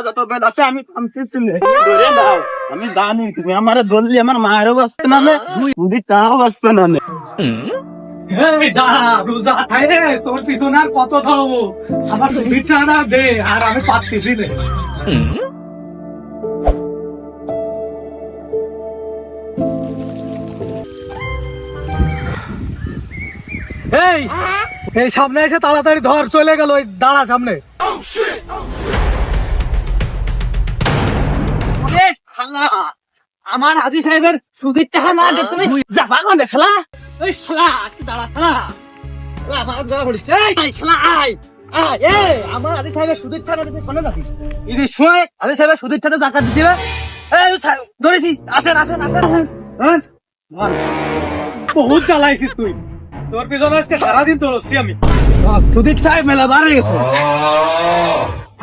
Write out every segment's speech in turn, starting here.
যত বেদ আছে আমি ধরে দাও। আমি জানি তুমি আমার ধরলি আমার মায়েরও বাঁচবে না, দুই টাও বাঁচবে না। তোর পিছনে আর কত ধরবো, আমার সুবিধা দে আর আমি পাচ্ছি রে। এই এই সামনে এসে তাড়াতাড়ি ধর, চলে গেল ওই দাঁড়া সামনে। আমার হাজি সাহেবের সুদির টাকা না দিয়ে তুমি যাবা কোনে শালা? ওই শালা আজকে দাঁড়া শালা, আমার ধরা পড়েছে। এই শালা আয় আয়, এই আমার হাজি সাহেবের সুদির টাকা দিতে কোনে যাবি? ঈদের সময় হাজি সাহেবের সুদির টাকা জাকাত দিতে হবে। এই ধরেছি, আসেন আসেন আসেন আসেন, ধরেন। বহুত জ্বালাইছিস তুই, তোর পিছনে আজকে সারাদিন দৌড়চ্ছি আমি। সুদির টাকা মেলা বাড়ে গেছে।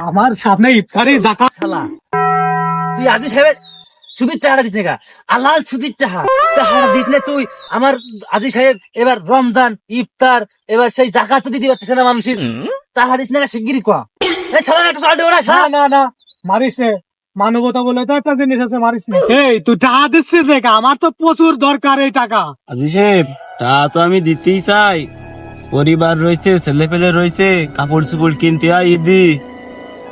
আমার সামনে ইফতারি জাকাত। শালা তুই হাজি সাহেবের সুদির টাকাটা দিস না, আলাল সুদির টাকাটা দিস না তুই। আমার আজি সাহেব এবার রমজান ইফতার এবার সেই জাকাত তো দিতে পারতেছে না মানুষের, টাকা দিস না শিগগিরই কয়া। এই শালা একটা সাইডে ওরা না না না মারিস নে, মানবতা বলে তো একটা জিনিস আছে, মারিস নে। এই তুই টাকা দিচ্ছিস দেখা, আমার তো প্রচুর দরকার এই টাকা। আজি সাহেব তা তো আমি দিতেই চাই, পরিবার রয়েছে, ছেলে পেলে রয়েছে, কাপড় চোপড় কিনতে হয় ঈদি,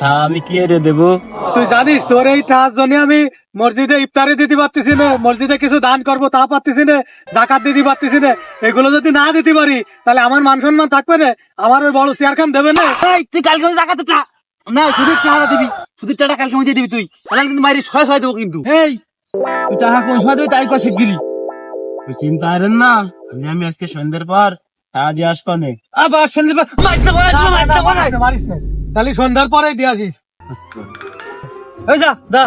তা আমি কি এর দেবো? তুই জানিস তোর এই টাকার জন্য আমি মসজিদে ইফতারি দিতে পারতেছি না, মসজিদে কিছু দান করবো তা পারতেছি না, জাকাত দিতে পারতেছি না। এগুলো যদি না দিতে পারি তাহলে আমার মান সম্মান থাকবে না, আমার ওই বড় চেয়ার খান দেবে না। তুই কালকে ওই জাকাতে না সুদির টাকাটা দিবি, সুদির টাকাটা কালকে আমি দিয়ে দিবি তুই, তাহলে কিন্তু বাইরে ছয় ছয় দেবো কিন্তু। এই তুই টাকা কোন সময় দেবি তাই কয় শিগগিরই। তুই চিন্তা করেন না, আমি আজকে সন্ধ্যের পর টাকা দিয়ে আসবো না। আবার সন্ধ্যের পর মারিস না, তাহলে সন্ধ্যার পরেই দিয়ে আসিস। ওই যা দা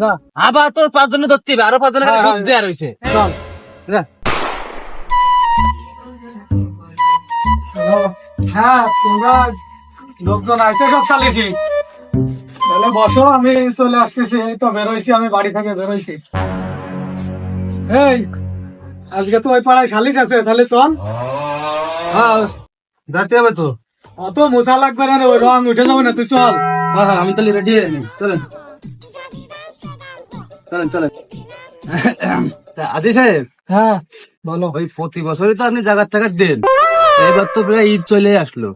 যা, আবার তোর 5 জনে ধরতে হবে, আরো 5 জনের কাছে সুদ দেয়া রয়েছে। চল। যা। হ্যাঁ তোমরা লোকজন আছে সব সালিশি, তাহলে বসো, আমি চলে আসতেছি। এই তো বেরোইছি, আমি বাড়ি থেকে বেরোইছি। এই আজকে তো ওই পাড়ায় সালিশ আছে, তাহলে চল। হ্যাঁ যাতে হবে তো। অত মশা লাগবে না রে, ওই রং উঠে যাবে না, তুই চল। হ্যাঁ হ্যাঁ আমি তাহলে রেডি হয়ে নি, চলেন চলেন চলেন। আজি সাহেব হ্যাঁ বলো। ওই প্রতি বছরই তো আপনি জাগাত টাকা দেন, এবার তো প্রায় ঈদ চলে আসলো,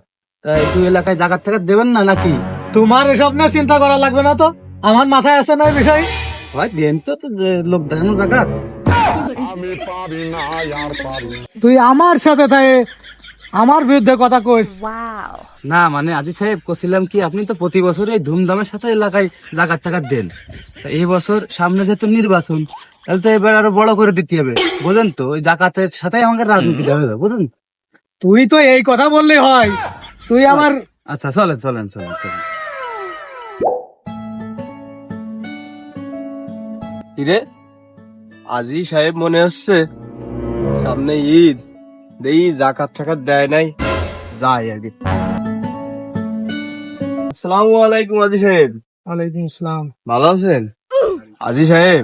তা একটু এলাকায় জাগাত টাকা দেবেন না নাকি? তোমার এসব নিয়ে চিন্তা করা লাগবে না তো, আমার মাথায় আছে না এই বিষয়। ভাই দেন তো, লোক দেখানো জাগাত। তুই আমার সাথে থাকে আমার বিরুদ্ধে কথা কইস। না মানে আজি সাহেব কছিলাম কি, আপনি তো প্রতি বছরই ধুমধামের সাথে এলাকায় জাগাত টাকা দেন, তা এই বছর সামনে যেহেতু নির্বাচন, তাহলে তো এবার আরো বড় করে দিতে হবে, বুঝেন তো? ওই জাকাতের সাথে আমাকে রাজনীতিটা হয়ে যাবে, বুঝেন? তুই তো এই কথা বললেই হয়, তুই আমার। আচ্ছা চলেন চলেন চলেন চলেন। কিরে আজি সাহেব মনে হচ্ছে, সামনে ঈদ, দেই জাকাত টাকাত দেয় নাই, যাই আগে। আসসালামু আলাইকুম আজি সাহেব। ওয়ালাইকুম আসসালাম। ভালো আছেন? আজি সাহেব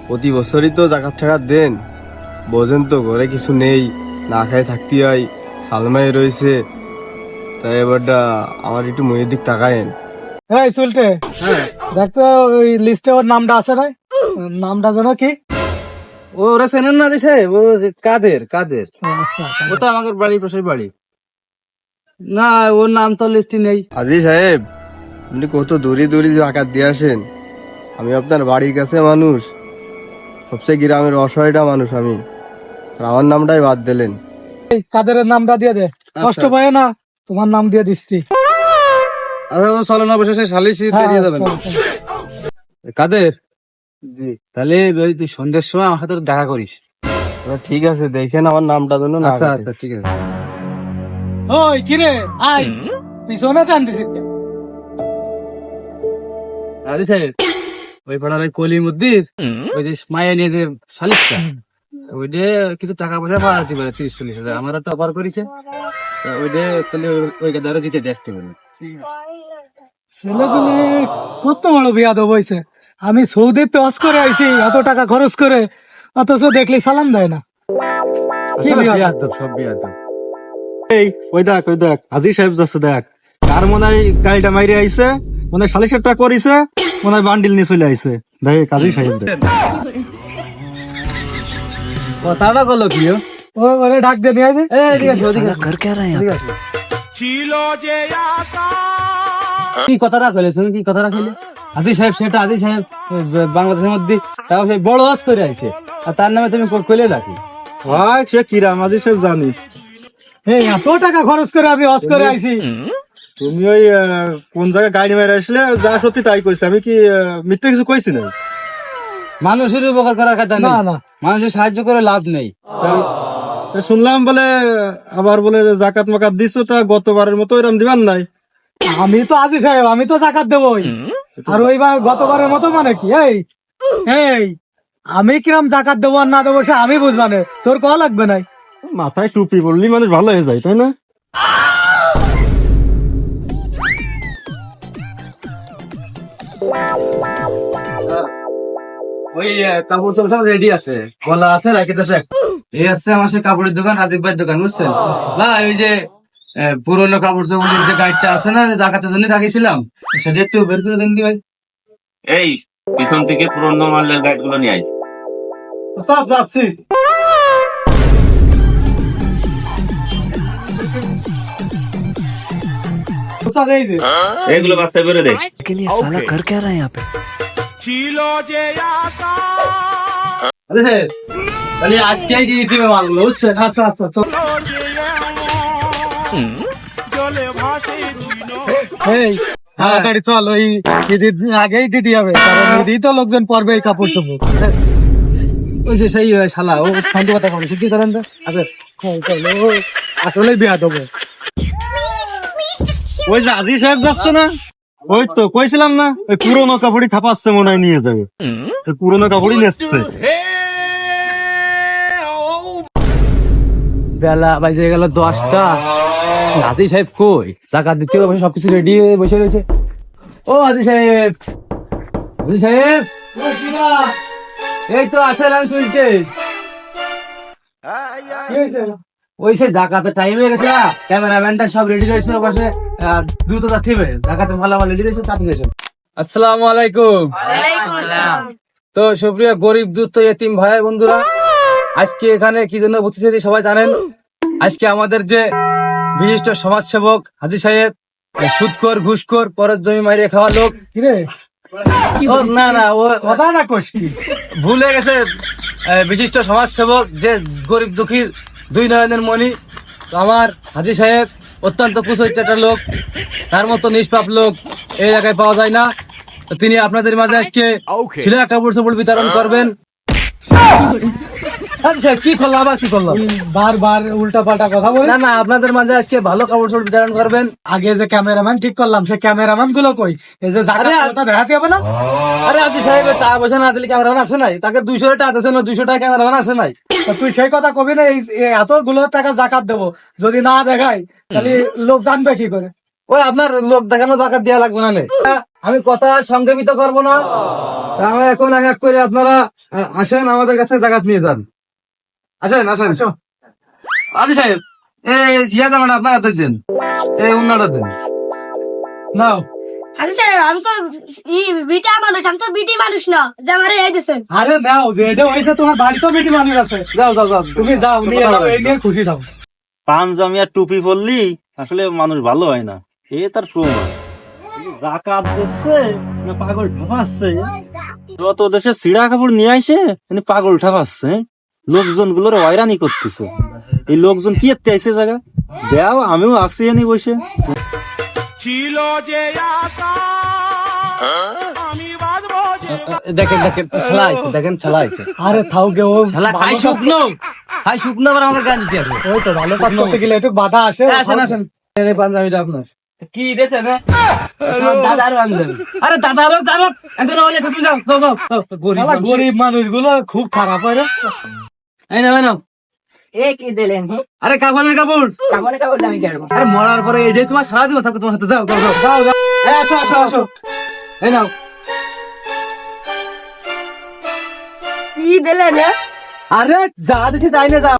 প্রতি বছরই তো জাকাত টাকাত দেন, বোঝেন তো ঘরে কিছু নেই, না খাই থাকতে হয়, সালমাই রয়েছে, তাই এবারটা আমার একটু মুয়ের দিক তাকায়েন। এই চুলটে, দেখ তো ওই লিস্টে ওর নামটা আছে না, নামটা যেন কি? ওরা চেনেন না আজি সাহেব? ও কাদের কাদের, আচ্ছা, ও তো আমাদের বাড়ির পাশের বাড়ি। না ওর নাম তো লিস্টে নেই। আজি সাহেব আপনি কত দূরে দূরে জাকাত দিয়ে আসেন, আমি আপনার বাড়ির কাছে মানুষ, সবচেয়ে গ্রামের অসহায়টা মানুষ আমি, আর আমার নামটাই বাদ দিলেন। এই কাদের নামটা দিয়ে দে, কষ্ট পায় না, তোমার নাম দিয়ে দিচ্ছি। আচ্ছা ও চলেন অবশেষে সালিশি হ্যাঁ, দিয়ে যাবেন। চল, চল। কাদের জি তাহলে ওই তুই সন্ধ্যের সময় আমার সাথে দেখা করিস। ঠিক আছে, দেখেন আমার নামটা যেন না আচ্ছা কাটে। আচ্ছা ঠিক আছে। ওই কিরে আয়, পিছনে টান দিছিস কেন? আজি সাহেব ওই পাড়ার ওই কলি মদ্দির ওই যে মায়া নিয়ে যে সালিশটা, ওইটা কিছু টাকা পয়সা পাওয়া যেতে পারে 30-40 হাজার, আমারও তো অফার করেছে, তা ওইটা তাহলে ওই গাদারে জিতে আসতে পারবে। ছেলেগুলি কত বড় বিয়াদব হয়েছে, আমি সৌদিতে অস করে আইছি এত টাকা খরচ করে, অথচ দেখলি সালাম দেয় না। কি আসলে বিয়াদব? বিয়াদব, সব বিয়াদব। ওই দেখ হাজি সাহেব যাচ্ছে, দেখ কার মনে হয় গাড়িটা মাইরে আইছে, মানে সালিশের টাকা করিছে, মনে হয় বান্ডিল নিয়ে চলে আইছে। দেখ কাজী সাহেব কথাটা করলো কি ও মানে ডাক দিয়ে নিয়ে আসে। কি কথাটা কইলে তুমি, কি কথাটা কইলে? আজি সাহেব সেটা আজি সাহেব বাংলাদেশের মধ্যে তাও সেই বড় ওয়াজ করে আইছে, আর তার নামে তুমি কইলে নাকি? ভাই সে কিরাম আজি সাহেব জানি। এই এত টাকা খরচ করে আমি ওয়াজ করে আইছি। তুমি ওই কোন জায়গায় গাড়ি মেরে আসলে যা সত্যি তাই কইছি, আমি কি মিথ্যে কিছু কইছি না? মানুষের উপকার করার কথা না নেই, না মানুষের সাহায্য করে লাভ নেই। তা শুনলাম বলে আবার বলে জাকাত মাকাত দিছো, তা গতবারের মতো এরকম দিবার নাই। আমি তো আজি সাহেব, আমি তো জাকাত দেবই। আর ওইবার গতবারের মতো মানে কি? এই আমি কিরম জাকাত দেবো আর না দেবো সে আমি বুঝবানে, তোর কয়া লাগবে নাই। মাথায় টুপি পড়লি মানুষ ভালো হয়ে যায়, তাই না? ওই কাপড় চোপড় সব রেডি আছে, বলা আছে রাখিতেছে। এই আছে আমার সে কাপড়ের দোকান, রাজিক ভাইয়ের দোকান, বুঝছেন ভাই? ওই যে পুরোনো কাপড় চোপড়ের যে গাইডটা আছে না, জাকাতের জন্য রাখিছিলাম, সেটা একটু বের করে দেন দি ভাই। এই পিছন থেকে পুরনো মালের গাইড গুলো নিয়ে আয়। ওস্তাদ যাচ্ছি। ওস্তাদ এই যে এগুলো বাস্তায় করে দে। আরে স্যার, তাহলে আজকেই দিয়ে দিবে মালগুলো, বুঝছেন? আচ্ছা আচ্ছা চল। এই তাড়াতাড়ি চল, ওই ঈদের আগেই দিতে হবে, কারণ ঈদেই তো লোকজন পরবে এই কাপড় চোপড়। ওই যে সেই শালা ও ফালতু কথা বলে, কি জানেন তো? আচ্ছা আসলে বিয়া দেবো। ওই যে আজি সাহেব যাচ্ছে না, ওই তো কইছিলাম না, ওই পুরোনো কাপড়ই থাপাচ্ছে, মনে হয় নিয়ে যাবে। পুরোনো কাপড়ই নিচ্ছে। বেলা বাজে গেল 10টা, আজি সাহেব কই? জাকাত দিতে হবে, সবকিছু রেডি হয়ে বসে রয়েছে। ও আজি সাহেব, আজি সাহেব, এই তো আসেন, আমি চলতে। ওই সে জাকাতের টাইম হয়ে গেছে না, ক্যামেরাম্যানটা সব রেডি রয়েছে, ও পাশে দ্রুত যাচ্ছিবে, জাকাতে ভালো ভালো রেডি রয়েছে, তাড়াতাড়ি গেছেন। আসসালামু আলাইকুম। তো সুপ্রিয় গরিব দুস্থ এতিম ভাই বন্ধুরা, আজকে এখানে কি জন্য উপস্থিত হয়েছি সবাই জানেন। আজকে আমাদের যে বিশিষ্ট সমাজসেবক হাজী সাহেব, সুদখোর ঘুষখোর পরের জমি মারিয়ে খাওয়া লোক, কিরে ও না না ও কথা না কোষ কি ভুল হয়ে গেছে, বিশিষ্ট সমাজসেবক যে গরিব দুঃখীর দুই নয়নের মণি, তো আমার হাজী সাহেব অত্যন্ত কুচরিত একটা লোক, তার মতো নিষ্পাপ লোক এই এলাকায় পাওয়া যায় না। তো তিনি আপনাদের মাঝে আজকে ছিলা কাপড় চোপড় বিতরণ করবেন। হাজী সাহেব কি করলো, আবার কি করলো? বারবার উল্টা পাল্টা কথা বলে। না না, আপনাদের মাঝে আজকে ভালো কাপড় চোপড় বিতরণ করবেন। আগে যে ক্যামেরাম্যান ঠিক করলাম, সে ক্যামেরাম্যান গুলো কই? এই যে জাকাতটা দেখাতে হবে না? আরে হাজী সাহেব টাকা পয়সা না দিলে ক্যামেরাম্যান আছে নাই? তাকে 200 টাকা আছে না, 200 টাকা ক্যামেরাম্যান আছে নাই? তা তুই সেই কথা কবি না, এই এতগুলো টাকা জাকাত দেবো, যদি না দেখাই তাহলে লোক জানবে কি করে? ওই আপনার লোক দেখানো জাকাত দেওয়া লাগবে না। আমি কথা সংক্ষেপিত করবো না, তা আমি এখন এক এক করে আপনারা আসেন আমাদের কাছে জাকাত নিয়ে যান। আসেন আসেন। হাজী সাহেব, এই জিয়া দামাটা আপনার হাতে দেন, এই উন্নাটা দেন। নাও। আচ্ছা আমি তো বিটা মানুষ, আমি তো বিটি মানুষ না যে আমার এই দিছেন। আরে নাও, যে এটা হয়েছে তোমার বাড়ি তো বেটি মানুষ আছে। যাও যাও যাও, তুমি যাও, নিয়ে নাও, এই নিয়ে খুশি থাও। পাঞ্জামি আর টুপি পরলি আসলে মানুষ ভালো হয় না, এ তার প্রমাণ। জাকাত দিচ্ছে না পাগল ঠাপাচ্ছে, যত দেশে ছিঁড়া কাপড় নিয়ে আসে মানে পাগল ঠাপাচ্ছে, লোকজন গুলোর হয়রানি করতেছে। এই লোকজন কি এতে আইসে জায়গা দেও, আমিও আসি এনে বসে। দেখেন দেখেন ছালা আইছে, দেখেন ছালা আইছে। আরে থাও গে, ও শালা খাই শুকনো, খাই শুকনো আবার আমাদের গান দিতে আসবে। ওই তো ভালো কাজ করতে গেলে একটু বাধা আসে। আসেন আসেন, এই পাঞ্জাবিটা আপনার কি দিয়েছে না? দাদার বান্ধব। আরে দাদারও জানো, একজন বলে তুমি যাও যাও যাও। শালা গরিব মানুষগুলো খুব খারাপ হয় রে। এই নাও এই নাও। এ কি দিলেন? আরে কাফনের কাপড়, কামনে কাপড় দামি কেন? আরে মরার পরে এই যে তোমার সারা দিন থাকবে তোমার হাতে, যাও যাও যাও যাও যাও। এই আসো আসো আসো, এই নাও। কি দিলেন? আরে যা দিছি তাই না, যাও।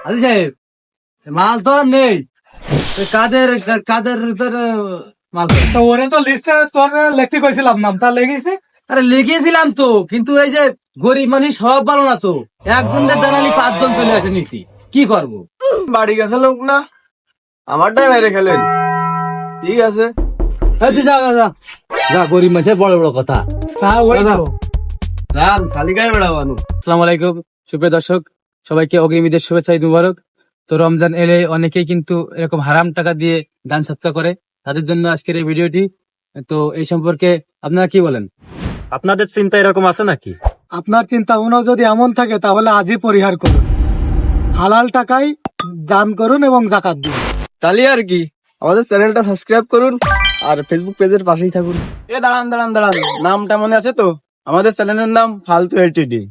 আজি সাহেব মাল তো আর নেই কাদের কাদের মাল তো ওরে তো লিস্টে তোর লিখতে কইছিলাম নামটা লেগিস নি? আরে লিখেছিলাম তো, কিন্তু এই যে গরিব মানুষ সব ভালো না তো, একজনের জানালি 5 জন চলে আসে নীতি, কি করবো? বাড়ি গেছে লোক না, আমারটাই মেরে খেলেন। ঠিক আছে, এই তুই যা যা যা যা, গরিব মানুষের বড় বড় কথা। ওই তো। রাম খালি গায়ে বেড়াবানো। আসসালামু আলাইকুম সুপ্রিয় দর্শক, সবাইকে অগ্রিম ঈদের শুভেচ্ছা, ঈদ মুবারক। তো রমজান এলে অনেকেই কিন্তু এরকম হারাম টাকা দিয়ে দান সৎকার করে, তাদের জন্য আজকের এই ভিডিওটি। তো এই সম্পর্কে আপনারা কি বলেন? আপনাদের চিন্তা এরকম আছে নাকি? আপনার চিন্তা ভাবনা যদি এমন থাকে তাহলে আজই পরিহার করুন, হালাল টাকায় দান করুন এবং জাকাত দিন। তাহলে আর কি, আমাদের চ্যানেলটা সাবস্ক্রাইব করুন আর ফেসবুক পেজের পাশেই থাকুন। দাঁড়ান দাঁড়ান দাঁড়ান, নামটা মনে আছে তো? আমাদের চ্যানেলের নাম ফালতু এলটিডি।